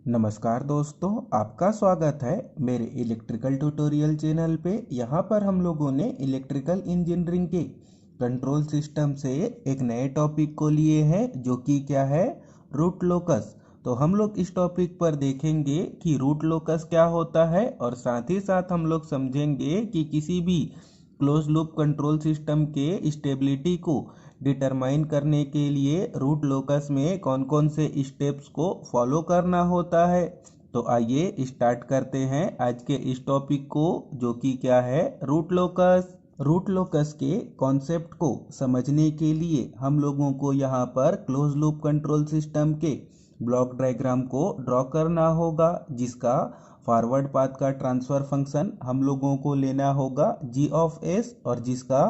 नमस्कार दोस्तों, आपका स्वागत है मेरे इलेक्ट्रिकल ट्यूटोरियल चैनल पे। यहाँ पर हम लोगों ने इलेक्ट्रिकल इंजीनियरिंग के कंट्रोल सिस्टम से एक नए टॉपिक को लिए हैं, जो कि क्या है, रूट लोकस। तो हम लोग इस टॉपिक पर देखेंगे कि रूट लोकस क्या होता है, और साथ ही साथ हम लोग समझेंगे कि किसी भी क्लोज लूप कंट्रोल सिस्टम के स्टेबिलिटी को डिटरमाइन करने के लिए रूट लोकस में कौन कौन से स्टेप्स को फॉलो करना होता है। तो आइए स्टार्ट करते हैं आज के इस टॉपिक को, जो कि क्या है, रूट लोकस। रूट लोकस के कॉन्सेप्ट को समझने के लिए हम लोगों को यहाँ पर क्लोज लूप कंट्रोल सिस्टम के ब्लॉक डायग्राम को ड्रॉ करना होगा, जिसका फॉरवर्ड पाथ का ट्रांसफर फंक्शन हम लोगों को लेना होगा जी ऑफ एस, और जिसका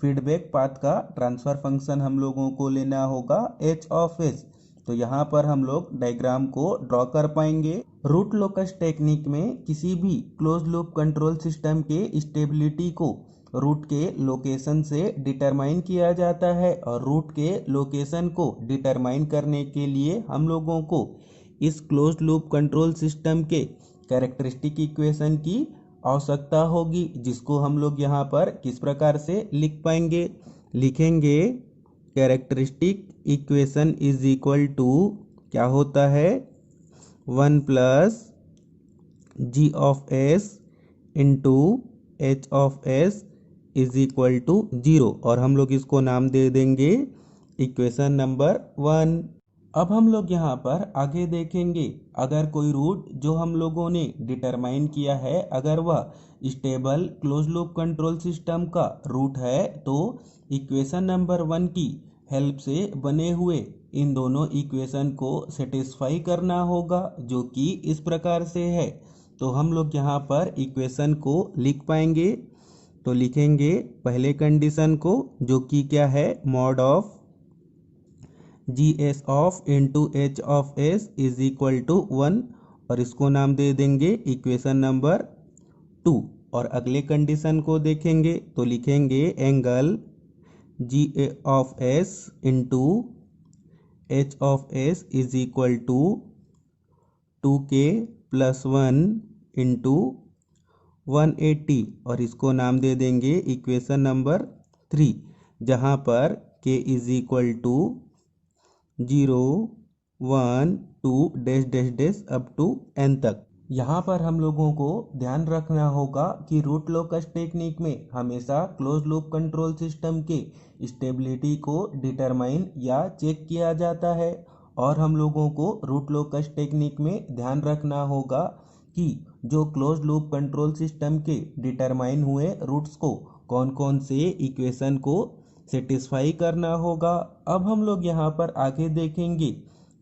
फीडबैक पाथ का ट्रांसफर फंक्शन हम लोगों को लेना होगा एच ऑफ एस। तो यहाँ पर हम लोग डायग्राम को ड्रॉ कर पाएंगे। रूट लोकस टेक्निक में किसी भी क्लोज लूप कंट्रोल सिस्टम के स्टेबिलिटी को रूट के लोकेशन से डिटरमाइन किया जाता है, और रूट के लोकेशन को डिटरमाइन करने के लिए हम लोगों को इस क्लोज लूप कंट्रोल सिस्टम के कैरेक्टरिस्टिक इक्वेशन की आवश्यकता होगी, जिसको हम लोग यहाँ पर किस प्रकार से लिख पाएंगे। लिखेंगे characteristic equation is equal to क्या होता है, 1 plus G of S into H of S is equal to 0, और हम लोग इसको नाम दे देंगे इक्वेशन नंबर 1। अब हम लोग यहाँ पर आगे देखेंगे, अगर कोई रूट जो हम लोगों ने डिटरमाइन किया है, अगर वह stable close loop control system का रूट है, तो इक्वेशन नंबर 1 की हेल्प से बने हुए इन दोनों इक्वेशन को सेटिस्फाई करना होगा, जो कि इस प्रकार से है। तो हम लोग यहाँ पर इक्वेशन को लिख पाएंगे। तो लिखेंगे पहले कंडीशन को, जो कि क्या है, mod of G S of into H of S is equal to 1, और इसको नाम दे देंगे इक्वेशन नंबर 2। और अगले कंडीशन को देखेंगे तो लिखेंगे angle G A of S into H of S is equal to 2k plus 1 into 180, और इसको नाम दे देंगे इक्वेशन नंबर 3, जहाँ पर k is equal to 0 1 2 dash dash dash up to n तक। यहाँ पर हम लोगों को ध्यान रखना होगा कि रूट लोकस टेक्निक में हमेशा क्लोज लूप कंट्रोल सिस्टम के स्टेबिलिटी को डिटरमाइन या चेक किया जाता है, और हम लोगों को रूट लोकस टेक्निक में ध्यान रखना होगा कि जो क्लोज लूप कंट्रोल सिस्टम के डिटरमाइन हुए रूट्स को कौन कौन से इक्वेशन को सेटिस्फाई करना होगा। अब हम लोग यहाँ पर आगे देखेंगे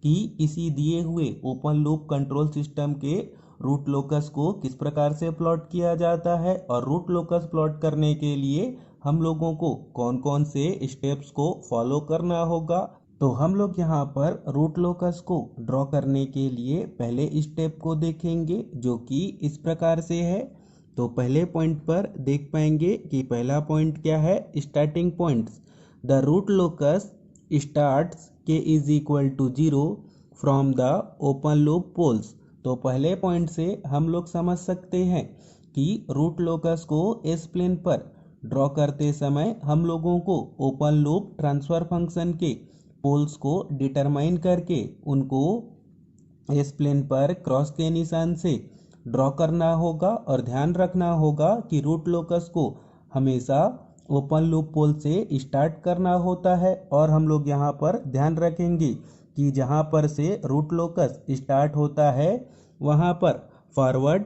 कि किसी दिए हुए ओपन लूप कंट्रोल सिस्टम के रूट लोकस को किस प्रकार से प्लॉट किया जाता है, और रूट लोकस प्लॉट करने के लिए हम लोगों को कौन कौन से स्टेप्स को फॉलो करना होगा। तो हम लोग यहाँ पर रूट लोकस को ड्रॉ करने के लिए पहले स्टेप को देखेंगे, जो कि इस प्रकार से है। तो पहले पॉइंट पर देख पाएंगे कि पहला पॉइंट क्या है, starting points. The root locus starts K is equal to 0 from the open loop poles. तो पहले पॉइंट से हम लोग समझ सकते हैं कि रूट लोकस को एस प्लेन पर ड्रॉ करते समय हम लोगों को ओपन लूप ट्रांसफर फंक्शन के पोल्स को डिटरमाइन करके उनको एस प्लेन पर क्रॉस के निशान से ड्रॉ करना होगा, और ध्यान रखना होगा कि रूट लोकस को हमेशा ओपन लूप पोल से स्टार्ट करना होता है। और हम लोग यहाँ पर ध्यान रखेंगे कि जहाँ पर से रूट लोकस स्टार्ट होता है, वहाँ पर फॉरवर्ड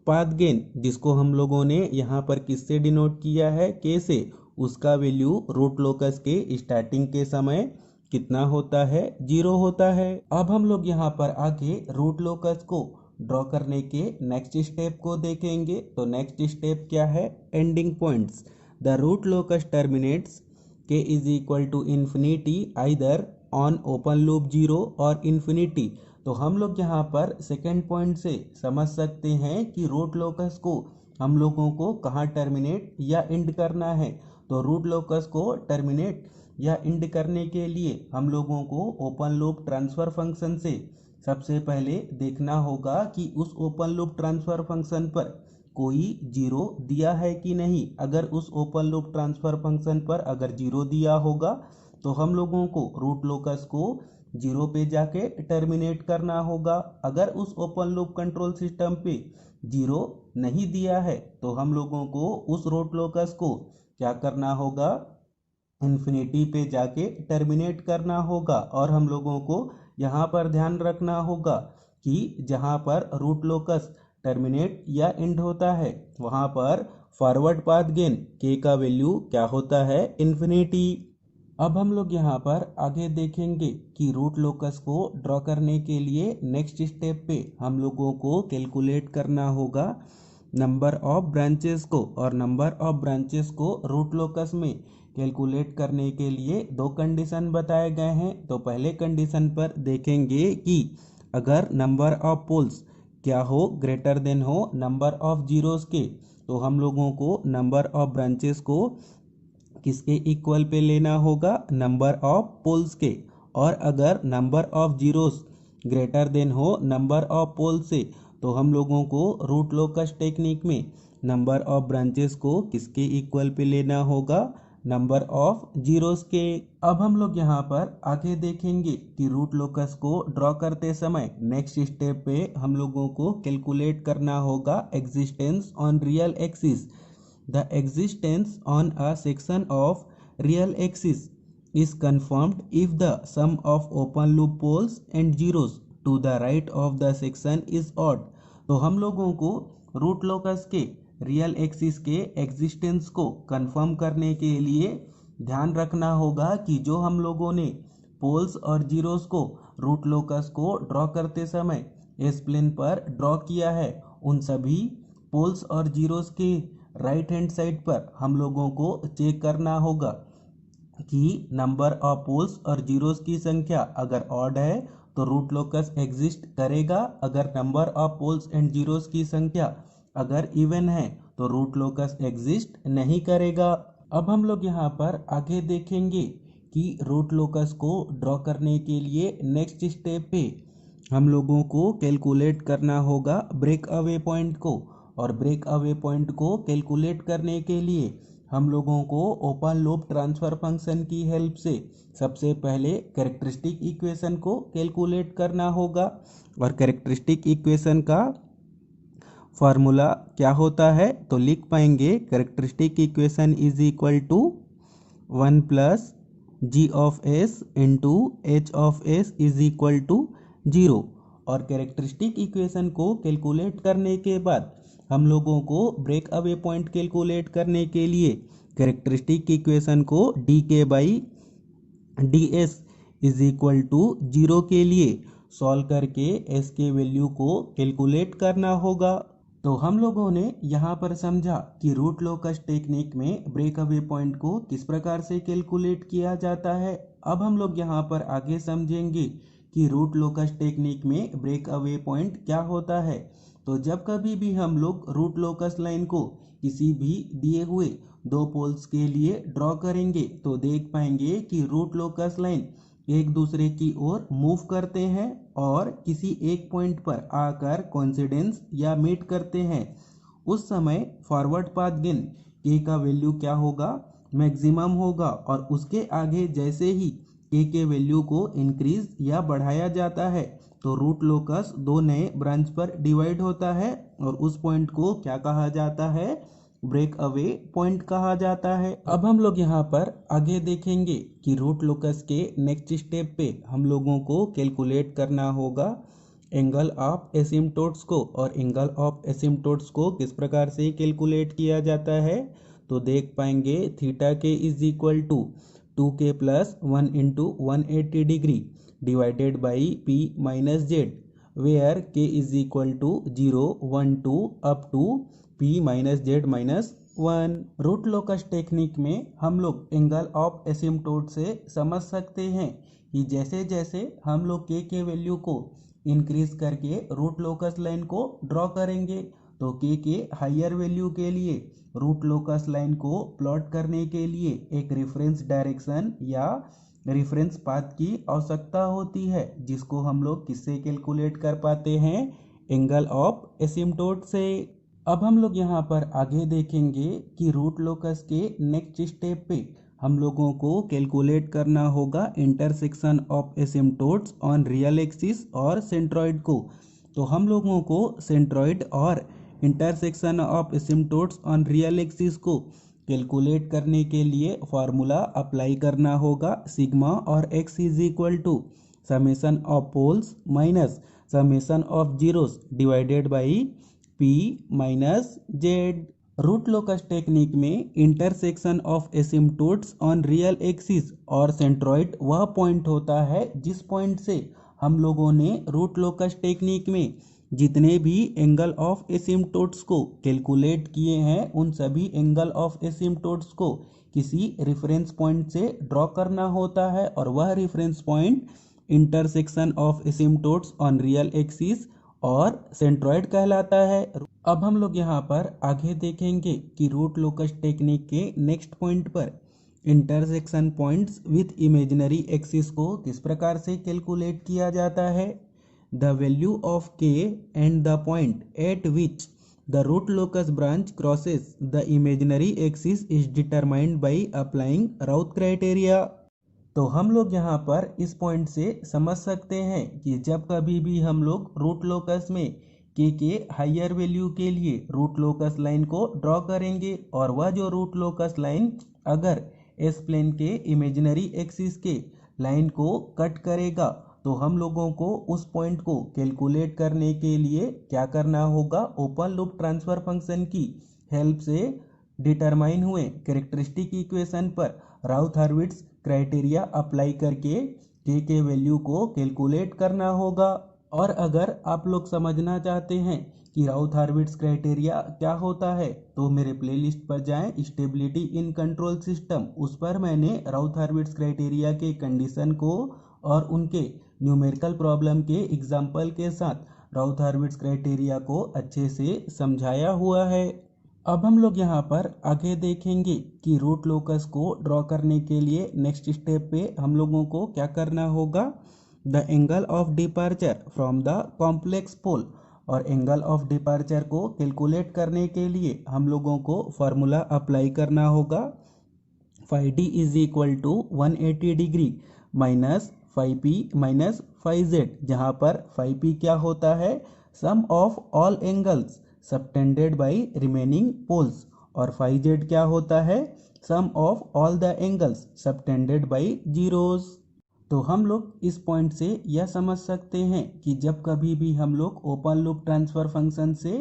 पाथ गेन, जिसको हम लोगों ने यहाँ पर किससे डिनोट किया है, के से, उसका वैल्यू रूट लोकस के स्टार्टिंग के समय कितना होता है, 0 होता है। अब हम लोग यहाँ पर आगे रूट लोकस को ड्रॉ करने के नेक्स्ट स्टेप को देखेंगे। तो नेक्स्ट स्टेप क्या है, ending points. The root locus terminates K is equal to infinity either on open loop 0 और इन्फिनिटी। तो हम लोग यहाँ पर सेकेंड पॉइंट से समझ सकते हैं कि रूट लोकस को हम लोगों को कहाँ टर्मिनेट या एंड करना है। तो रूट लोकस को टर्मिनेट या एंड करने के लिए हम लोगों को ओपन लूप ट्रांसफर फंक्शन से सबसे पहले देखना होगा कि उस ओपन लूप ट्रांसफर फंक्शन पर कोई जीरो दिया है कि नहीं। अगर उस ओपन लूप ट्रांसफर फंक्शन पर अगर जीरो दिया होगा तो हम लोगों को रूट लोकस को जीरो पे जाके टर्मिनेट करना होगा। अगर उस ओपन लूप कंट्रोल सिस्टम पे जीरो नहीं दिया है तो हम लोगों को उस रूट लोकस को क्या करना होगा, इन्फिनिटी पे जाके टर्मिनेट करना होगा। और हम लोगों को यहाँ पर ध्यान रखना होगा कि जहाँ पर रूट लोकस टर्मिनेट या एंड होता है वहाँ पर फॉरवर्ड पाथ गेन के का वैल्यू क्या होता है, इन्फिनिटी। अब हम लोग यहाँ पर आगे देखेंगे कि रूट लोकस को ड्रॉ करने के लिए नेक्स्ट स्टेप पे हम लोगों को कैलकुलेट करना होगा नंबर ऑफ ब्रांचेस को। और नंबर ऑफ ब्रांचेस को रूट लोकस में कैलकुलेट करने के लिए दो कंडीशन बताए गए हैं। तो पहले कंडीशन पर देखेंगे कि अगर नंबर ऑफ पोल्स क्या हो, ग्रेटर देन हो नंबर ऑफ जीरोस के, तो हम लोगों को नंबर ऑफ ब्रांचेस को किसके इक्वल पे लेना होगा, नंबर ऑफ पोल्स के। और अगर number of zeros greater than हो नंबर ऑफ पोल से, तो हम लोगों को रूट लोकस टेक्निक में नंबर ऑफ ब्रांचेस को किसके इक्वल पे लेना होगा, नंबर ऑफ जीरोस के। अब हम लोग यहाँ पर आगे देखेंगे कि रूट लोकस को ड्रॉ करते समय नेक्स्ट स्टेप पे हम लोगों को कैलकुलेट करना होगा existence on real axis. The existence on a section of real axis is confirmed if the sum of open loop poles and zeros to the right of the section is odd। तो हम लोगों को root locus के real axis के existence को confirm करने के लिए ध्यान रखना होगा कि जो हम लोगों ने पोल्स और जीरोस को रूट लोकस को ड्रॉ करते समय एस प्लेन पर ड्रॉ किया है, उन सभी पोल्स और जीरोस के राइट हैंड साइड पर हम लोगों को चेक करना होगा कि नंबर ऑफ पोल्स और जीरोस की संख्या अगर ऑड है तो रूट लोकस एग्जिस्ट करेगा। अगर number of poles and zeros की संख्या अगर इवन है तो रूट लोकस एग्जिस्ट नहीं करेगा। अब हम लोग यहाँ पर आगे देखेंगे कि रूट लोकस को ड्रॉ करने के लिए नेक्स्ट स्टेप पे हम लोगों को कैलकुलेट करना होगा ब्रेक अवे पॉइंट को। और ब्रेक अवे पॉइंट को कैलकुलेट करने के लिए हम लोगों को ओपन लूप ट्रांसफर फंक्शन की हेल्प से सबसे पहले कैरेक्टरिस्टिक इक्वेशन को कैलकुलेट करना होगा। और कैरेक्टरिस्टिक इक्वेशन का फार्मूला क्या होता है, तो लिख पाएंगे characteristic equation is equal to 1 plus G of S into H of S is equal to 0। और कैरेक्टरिस्टिक इक्वेशन को कैलकुलेट करने के बाद हम लोगों को ब्रेक अवे पॉइंट कैलकुलेट करने के लिए कैरेक्टरिस्टिक इक्वेशन को D K by D S is equal to 0 के लिए सॉल्व करके एस के वैल्यू को कैलकुलेट करना होगा। तो हम लोगों ने यहाँ पर समझा कि रूट लोकस टेक्निक में ब्रेक अवे पॉइंट को किस प्रकार से कैलकुलेट किया जाता है। अब हम लोग यहाँ पर आगे समझेंगे कि रूट लोकस टेक्निक में ब्रेक अवे पॉइंट क्या होता है। तो जब कभी भी हम लोग रूट लोकस लाइन को किसी भी दिए हुए दो पोल्स के लिए ड्रॉ करेंगे तो देख पाएंगे कि रूट लोकस लाइन एक दूसरे की ओर मूव करते हैं और किसी एक पॉइंट पर आकर कोइंसिडेंस या मीट करते हैं। उस समय फॉरवर्ड पाथ गेन के का वैल्यू क्या होगा, मैक्सिमम होगा। और उसके आगे जैसे ही के वैल्यू को इंक्रीज या बढ़ाया जाता है तो रूट लोकस दो नए ब्रांच पर डिवाइड होता है और उस पॉइंट को क्या कहा जाता है, ब्रेक अवे पॉइंट कहा जाता है। अब हम लोग यहाँ पर आगे देखेंगे कि रूट लोकस के नेक्स्ट स्टेप पे हम लोगों को कैलकुलेट करना होगा एंगल ऑफ एसिम्प्टोट्स को। और एंगल ऑफ एसिम्प्टोट्स को किस प्रकार से कैलकुलेट किया जाता है, तो देख पाएंगे theta K is equal to 2k plus 1 into 180 degree divided by p minus Z, where k is equal to 0 1 2 up to p minus Z minus 1। Root locus technique में हम लोग एंगल ऑफ एसिम्प्टोट से समझ सकते हैं कि जैसे जैसे हम लोग के वैल्यू को इंक्रीज करके रूट लोकस लाइन को ड्रॉ करेंगे तो के हायर वैल्यू के लिए रूट लोकस लाइन को प्लॉट करने के लिए एक रेफरेंस डायरेक्शन या रेफरेंस पाथ की आवश्यकता होती है, जिसको हम लोग किससे कैलकुलेट कर पाते हैं, एंगल ऑफ एसिम्टोट से। अब हम लोग यहाँ पर आगे देखेंगे कि रूट लोकस के नेक्स्ट स्टेप पे हम लोगों को कैलकुलेट करना होगा intersection of asymptotes on real axis और सेंट्रॉइड को। तो हम लोगों को सेंट्रॉइड और intersection of asymptotes on real axis को कैलकुलेट करने के लिए फार्मूला अप्लाई करना होगा, सिग्मा और X is equal to summation of poles minus summation of zeros divided by P minus Z. Root locus technique में intersection of asymptotes on real axis और centroid वह पॉइंट होता है जिस पॉइंट से हम लोगों ने रूट लोकस टेक्निक में जितने भी एंगल ऑफ एसिम्टोट्स को कैलकुलेट किए हैं, उन सभी एंगल ऑफ एसिम्टोट्स को किसी रेफरेंस पॉइंट से ड्रॉ करना होता है, और वह reference point intersection of asymptotes on real axis और सेंट्रॉइड कहलाता है। अब हम लोग यहाँ पर आगे देखेंगे कि रूट लोकस टेक्निक के नेक्स्ट पॉइंट पर intersection points with imaginary axis को किस प्रकार से कैलकुलेट किया जाता है। The value of k and the point at which the root locus branch crosses the imaginary axis is determined by applying Routh criteria। तो हम लोग यहाँ पर इस पॉइंट से समझ सकते हैं कि जब कभी भी हम लोग रूट लोकस में के हायर वैल्यू के लिए रूट लोकस लाइन को ड्रॉ करेंगे, और वह जो रूट लोकस लाइन अगर एस प्लेन के इमेजिनरी एक्सिस के लाइन को कट करेगा, तो हम लोगों को उस पॉइंट को कैलकुलेट करने के लिए क्या करना होगा, ओपन लूप ट्रांसफर फंक्शन की हेल्प से डिटरमाइन हुए कैरेक्टरिस्टिक इक्वेशन पर राउथ-हर्विट्ज क्राइटेरिया अप्लाई करके के वैल्यू को कैलकुलेट करना होगा। और अगर आप लोग समझना चाहते हैं कि राउथ-हर्विट्ज क्राइटेरिया क्या होता है, तो मेरे प्लेलिस्ट पर जाएं, स्टेबिलिटी इन कंट्रोल सिस्टम, उस पर मैंने राउथ-हर्विट्ज क्राइटेरिया के कंडीशन को और उनके न्यूमेरिकल प्रॉब्लम के एग्जाम्पल के साथ राउथ-हर्विट्ज क्राइटेरिया को अच्छे से समझाया हुआ है। अब हम लोग यहाँ पर आगे देखेंगे कि रूट लोकस को ड्रॉ करने के लिए नेक्स्ट स्टेप पे हम लोगों को क्या करना होगा, the angle of departure from the complex pole. और एंगल ऑफ डिपार्चर को कैलकुलेट करने के लिए हम लोगों को फार्मूला अप्लाई करना होगा, phi D is equal to 180 degree minus phi P minus phi Z, जहाँ पर फाई पी क्या होता है, sum of all angles subtended by remaining poles, और फाई जेड क्या होता है, sum of all the angles subtended by zeros. तो हम लोग इस पॉइंट से यह समझ सकते हैं कि जब कभी भी हम लोग ओपन लूप ट्रांसफर फंक्शन से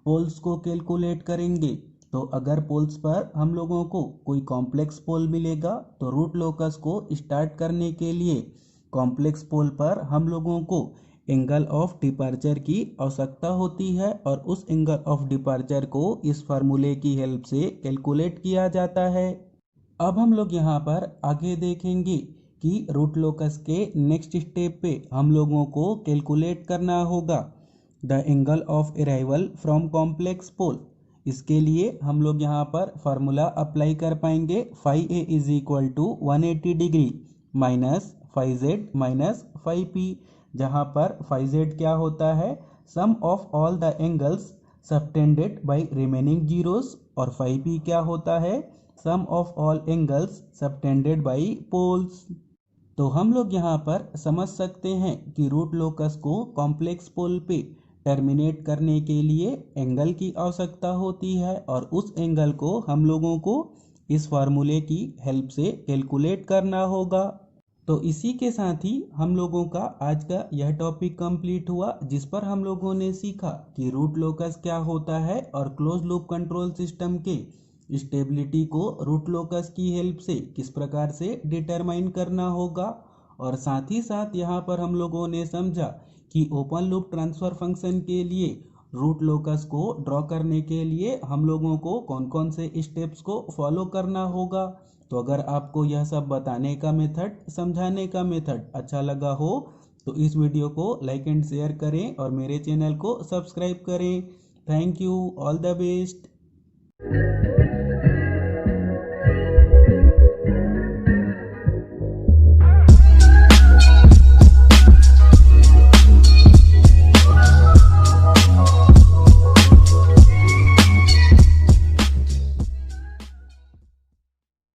पोल्स को कैलकुलेट करेंगे, तो अगर पोल्स पर हम लोगों को कोई कॉम्प्लेक्स पोल मिलेगा, तो रूट लोकस को स्टार्ट करने के लिए कॉम्प्लेक्स पोल पर हम लोगों को एंगल ऑफ डिपार्चर की आवश्यकता होती है, और उस एंगल ऑफ डिपार्चर को इस फार्मूले की हेल्प से कैलकुलेट किया जाता है। अब हम लोग यहाँ पर आगे देखेंगे कि रूट लोकस के नेक्स्ट स्टेप पे हम लोगों को कैलकुलेट करना होगा the angle of arrival from complex pole. इसके लिए हम लोग यहाँ पर फार्मूला अप्लाई कर पाएंगे, phi A is equal to 180 degree minus phi Z minus phi P, जहाँ पर फाई जेड क्या होता है, sum of all the angles subtended by remaining zeros, और फाई पी क्या होता है, sum of all angles subtended by poles. तो हम लोग यहाँ पर समझ सकते हैं कि रूट लोकस को कॉम्प्लेक्स पोल पे टर्मिनेट करने के लिए एंगल की आवश्यकता होती है, और उस एंगल को हम लोगों को इस फार्मूले की हेल्प से कैलकुलेट करना होगा। तो इसी के साथ ही हम लोगों का आज का यह टॉपिक कंप्लीट हुआ, जिस पर हम लोगों ने सीखा कि रूट लोकस क्या होता है और क्लोज लूप कंट्रोल सिस्टम के स्टेबिलिटी को रूट लोकस की हेल्प से किस प्रकार से डिटरमाइन करना होगा। और साथ ही साथ यहाँ पर हम लोगों ने समझा कि ओपन लूप ट्रांसफर फंक्शन के लिए रूट लोकस को ड्रॉ करने के लिए हम लोगों को कौन कौन से स्टेप्स को फॉलो करना होगा। तो अगर आपको यह सब बताने का मेथड, समझाने का मेथड अच्छा लगा हो, तो इस वीडियो को लाइक एंड शेयर करें और मेरे चैनल को सब्सक्राइब करें। Thank you, all the best.